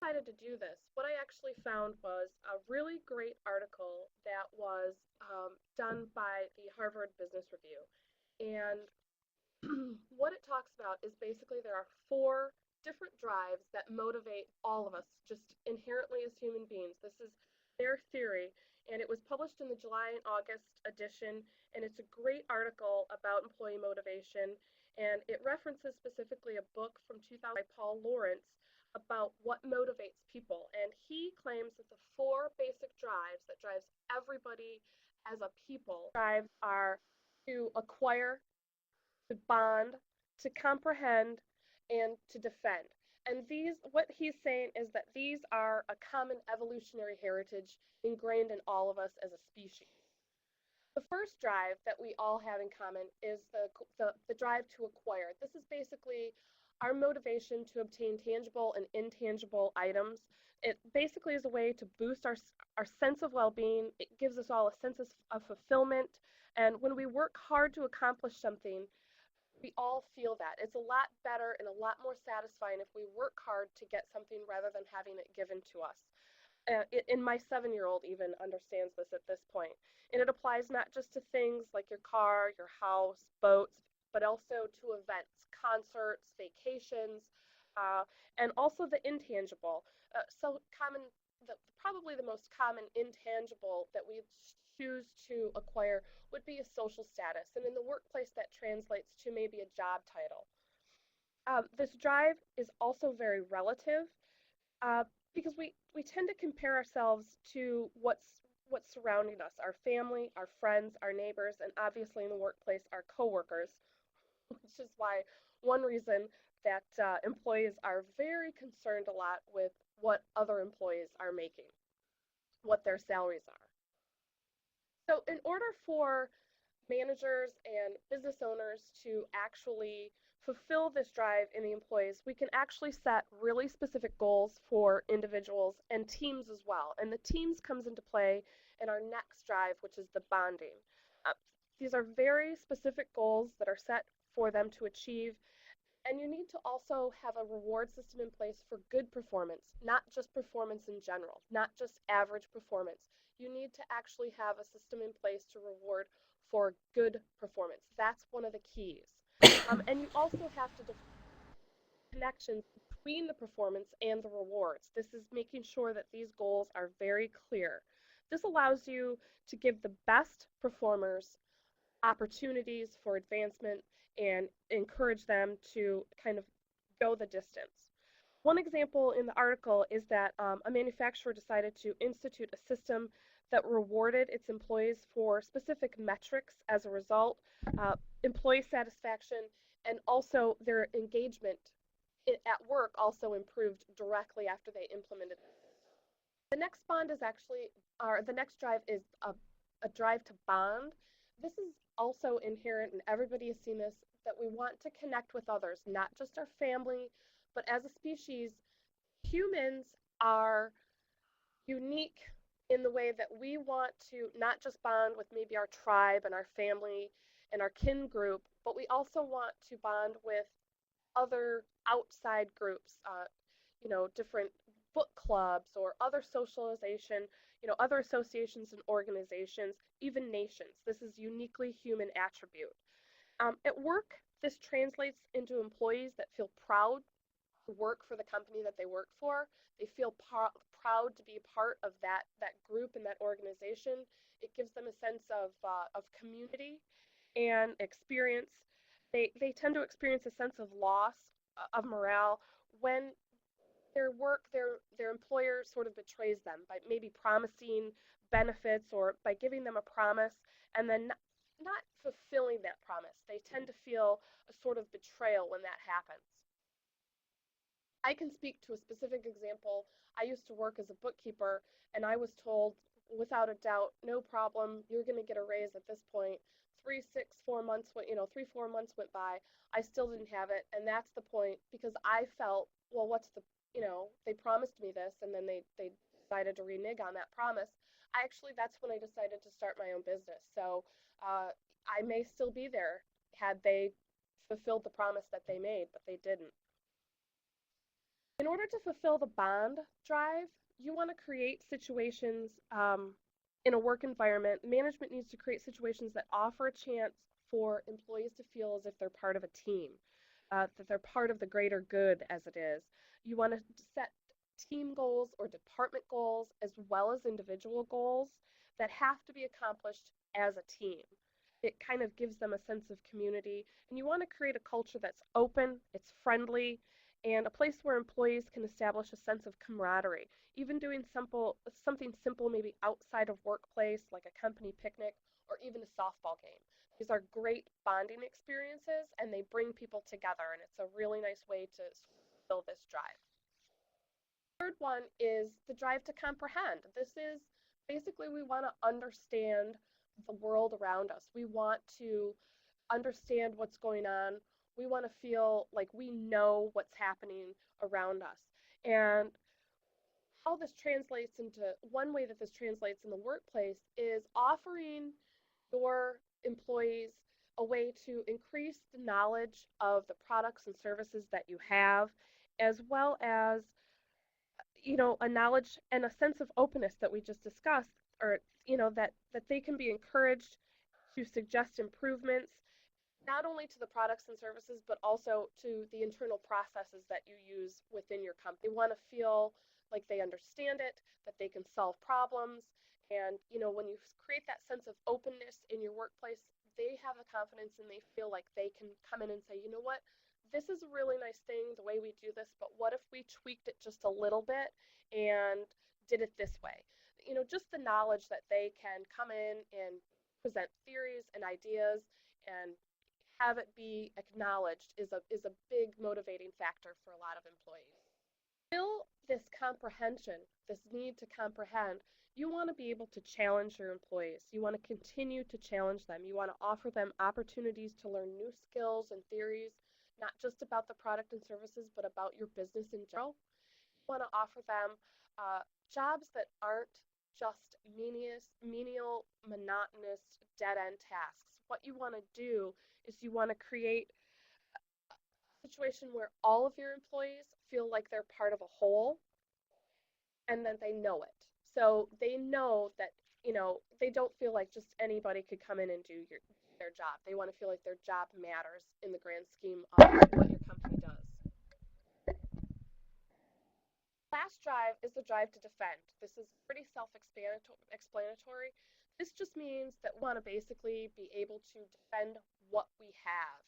Decided to do this, what I actually found was a really great article that was done by the Harvard Business Review. And what it talks about is basically there are four different drives that motivate all of us just inherently as human beings. This is their theory, and it was published in the July and August edition, and it's a great article about employee motivation. And it references specifically a book from 2000 by Paul Lawrence about what motivates people. And he claims that the four basic drives that drives everybody as a people drives are to acquire, to bond, to comprehend, and to defend. And what he's saying is that these are a common evolutionary heritage ingrained in all of us as a species. The first drive that we all have in common is the drive to acquire. This is basically our motivation to obtain tangible and intangible items. It basically is a way to boost our sense of well being. It gives us all a sense of fulfillment. And when we work hard to accomplish something, we all feel that. It's a lot better and a lot more satisfying if we work hard to get something rather than having it given to us. And my 7-year-old even understands this at this point. And it applies not just to things like your car, your house, boats, but also to events, concerts, vacations, uh, and also the intangible. So common, probably the most common intangible that we choose to acquire would be a social status. And in the workplace, that translates to maybe a job title. This drive is also very relative uh, because we tend to compare ourselves to what's surrounding us, our family, our friends, our neighbors, and obviously in the workplace, our coworkers, which is why one reason that employees are very concerned a lot with what other employees are making, what their salaries are. So, in order for managers and business owners to actually fulfill this drive in the employees, we can actually set really specific goals for individuals and teams as well. And the teams comes into play in our next drive, which is the bonding. Uh, these are very specific goals that are set for them to achieve. And you need to also have a reward system in place for good performance, not just performance in general, not just average performance. You need to actually have a system in place to reward for good performance. That's one of the keys. And you also have to define connections between the performance and the rewards. This is making sure that these goals are very clear. This allows you to give the best performers opportunities for advancement and encourage them to kind of go the distance. One example in the article is that a manufacturer decided to institute a system that rewarded its employees for specific metrics as a result, employee satisfaction, and also their engagement at work also improved directly after they implemented this. The next bond is actually, or the next drive is a drive to bond. This is also inherent, and everybody has seen this, that we want to connect with others, not just our family, but as a species, humans are unique in the way that we want to not just bond with maybe our tribe and our family and our kin group, but we also want to bond with other outside groups, different book clubs or other socialization, other associations and organizations, even nations. This is uniquely human attribute. At work, this translates into employees that feel proud to work for the company that they work for. They feel proud to be a part of that group and that organization. It gives them a sense of community and experience. They tend to experience a sense of loss of morale when their work, their employer sort of betrays them by maybe promising benefits or by giving them a promise and then not fulfilling that promise. They tend to feel a sort of betrayal when that happens. I can speak to a specific example. I used to work as a bookkeeper, and I was told, without a doubt, no problem, you're going to get a raise at this point. 3, 6, 4 months went, 3, 4 months went by. I still didn't have it, and that's the point because I felt, well, they promised me this, and then they decided to renege on that promise. That's when I decided to start my own business. So I may still be there had they fulfilled the promise that they made, but they didn't. In order to fulfill the bond drive, you want to create situations in a work environment. Management needs to create situations that offer a chance for employees to feel as if they're part of a team, that they're part of the greater good as it is. You want to set team goals or department goals as well as individual goals that have to be accomplished as a team. It kind of gives them a sense of community, and you want to create a culture that's open, it's friendly, and a place where employees can establish a sense of camaraderie. Even doing something simple, maybe outside of workplace, like a company picnic or even a softball game. These are great bonding experiences, and they bring people together, and it's a really nice way to fill this drive. Third one is the drive to comprehend. This is basically we want to understand the world around us. We want to understand what's going on. We want to feel like we know what's happening around us. And how this translates into one way that this translates in the workplace is offering your employees a way to increase the knowledge of the products and services that you have, as well as a knowledge and a sense of openness that we just discussed, or that they can be encouraged to suggest improvements not only to the products and services, but also to the internal processes that you use within your company. They want to feel like they understand it, that they can solve problems. And, when you create that sense of openness in your workplace, they have the confidence and they feel like they can come in and say, you know what, this is a really nice thing, the way we do this, but what if we tweaked it just a little bit and did it this way? Just the knowledge that they can come in and present theories and ideas and have it be acknowledged is a big motivating factor for a lot of employees. Still, this comprehension, this need to comprehend, you want to be able to challenge your employees. You want to continue to challenge them. You want to offer them opportunities to learn new skills and theories, not just about the product and services, but about your business in general. You want to offer them jobs that aren't just menial, monotonous, dead-end tasks. What you want to do is you want to create a situation where all of your employees feel like they're part of a whole and that they know it. So they know that, they don't feel like just anybody could come in and do their job. They want to feel like their job matters in the grand scheme of what your company does. Last drive is the drive to defend. This is pretty self-explanatory. This just means that we want to basically be able to defend what we have.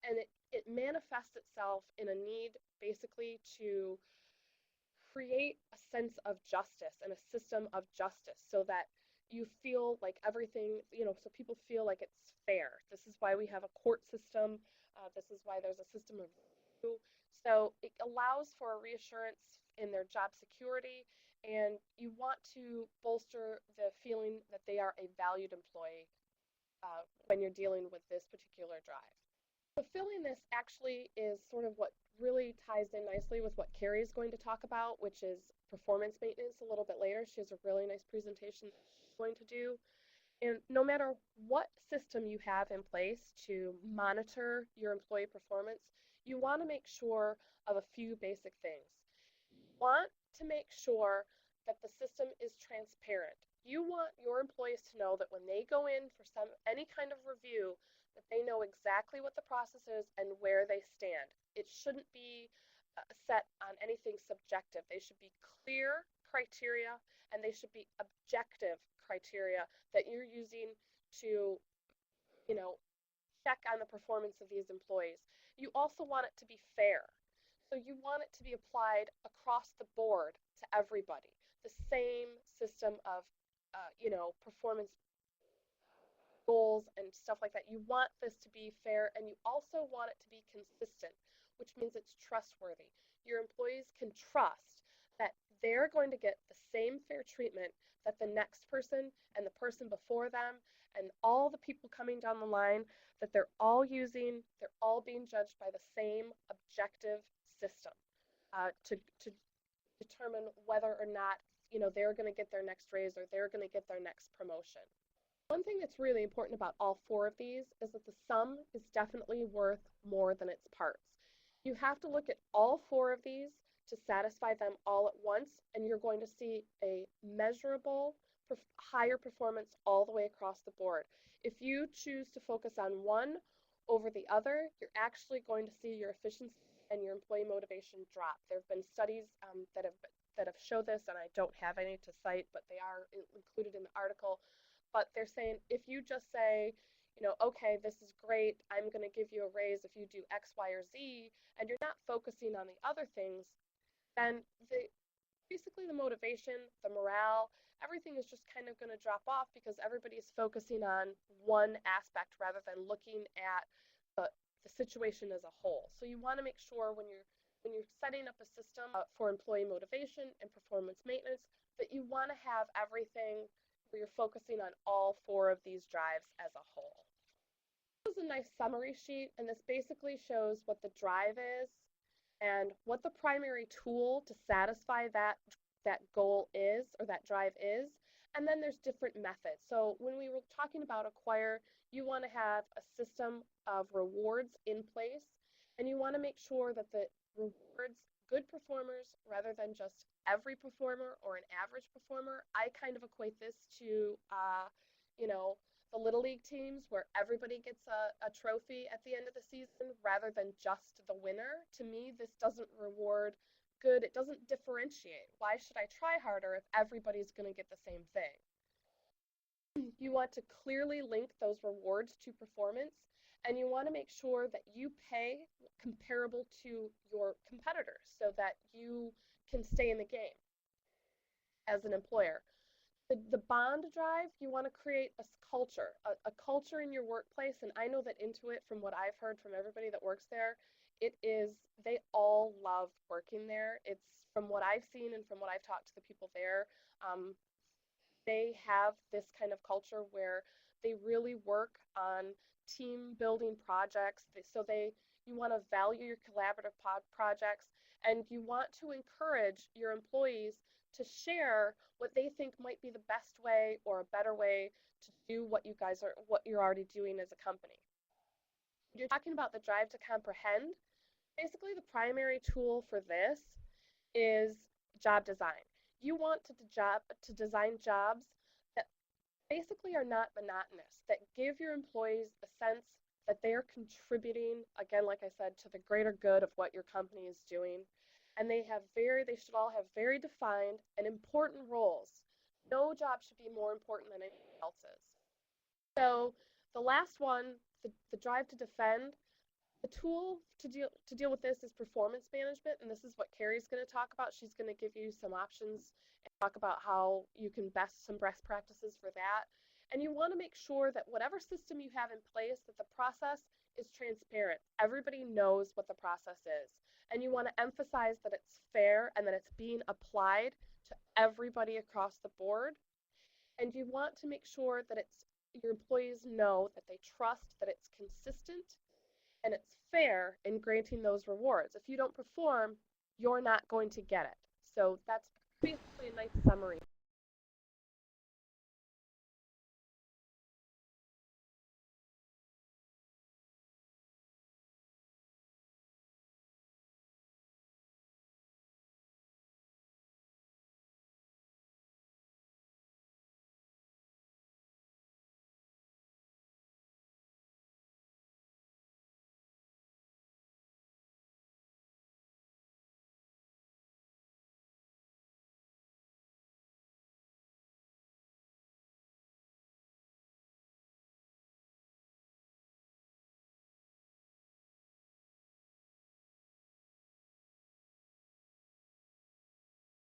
And it manifests itself in a need basically to create a sense of justice and a system of justice so that you feel like everything, so people feel like it's fair. This is why we have a court system. This is why there's a system of review. So it allows for a reassurance in their job security, and you want to bolster the feeling that they are a valued employee when you're dealing with this particular drive. Fulfilling this actually is sort of what really ties in nicely with what Carrie is going to talk about, which is performance maintenance a little bit later. She has a really nice presentation that she's going to do. And no matter what system you have in place to monitor your employee performance, you want to make sure of a few basic things. You want to make sure that the system is transparent. You want your employees to know that when they go in for any kind of review, that they know exactly what the process is and where they stand. It shouldn't be set on anything subjective. They should be clear criteria, and they should be objective criteria that you're using to, check on the performance of these employees. You also want it to be fair. So you want it to be applied across the board to everybody. The same system of, performance goals and stuff like that. You want this to be fair, and you also want it to be consistent, which means it's trustworthy. Your employees can trust that they're going to get the same fair treatment that the next person and the person before them and all the people coming down the line, that they're all being judged by the same objective system to determine whether or not they're going to get their next raise or they're going to get their next promotion. One thing that's really important about all four of these is that the sum is definitely worth more than its parts. You have to look at all four of these to satisfy them all at once, and you're going to see a measurable higher performance all the way across the board. If you choose to focus on one over the other, you're actually going to see your efficiency and your employee motivation drop. There have been studies that have showed this, and I don't have any to cite, but they are included in the article. But they're saying if you just say, okay, this is great, I'm going to give you a raise if you do X, Y, or Z, and you're not focusing on the other things, then basically the motivation, the morale, everything is just kind of going to drop off because everybody's focusing on one aspect rather than looking at the situation as a whole. So you want to make sure when you're setting up a system for employee motivation and performance maintenance that you want to have everything where you're focusing on all four of these drives as a whole. This is a nice summary sheet, and this basically shows what the drive is and what the primary tool to satisfy that goal is or that drive is. And then there's different methods. So when we were talking about Acquire, you want to have a system of rewards in place, and you want to make sure that the rewards good performers rather than just every performer or an average performer. I kind of equate this to, you know, the Little League teams where everybody gets a trophy at the end of the season rather than just the winner. To me, this doesn't reward good. It doesn't differentiate. Why should I try harder if everybody's going to get the same thing? You want to clearly link those rewards to performance, and you want to make sure that you pay comparable to your competitors so that you can stay in the game as an employer. The bond drive, you want to create a culture in your workplace. And I know that Intuit, from what I've heard from everybody that works there, they all love working there. It's from what I've seen and from what I've talked to the people there, they have this kind of culture where they really work on team building projects. You want to value your collaborative projects, and you want to encourage your employees to share what they think might be the best way or a better way to do what you're already doing as a company. You're talking about the drive to comprehend. Basically, the primary tool for this is job design. You want to design jobs that basically are not monotonous, that give your employees a sense that they are contributing, again, like I said, to the greater good of what your company is doing. And they should all have very defined and important roles. No job should be more important than anyone else's. So the last one, the drive to defend, the tool to deal with this is performance management, and this is what Carrie's going to talk about. She's going to give you some options and talk about how you can some best practices for that. And you want to make sure that whatever system you have in place, that the process is transparent. Everybody knows what the process is. And you want to emphasize that it's fair and that it's being applied to everybody across the board. And you want to make sure that your employees know that they trust that it's consistent and it's fair in granting those rewards. If you don't perform, you're not going to get it. So that's basically a nice summary.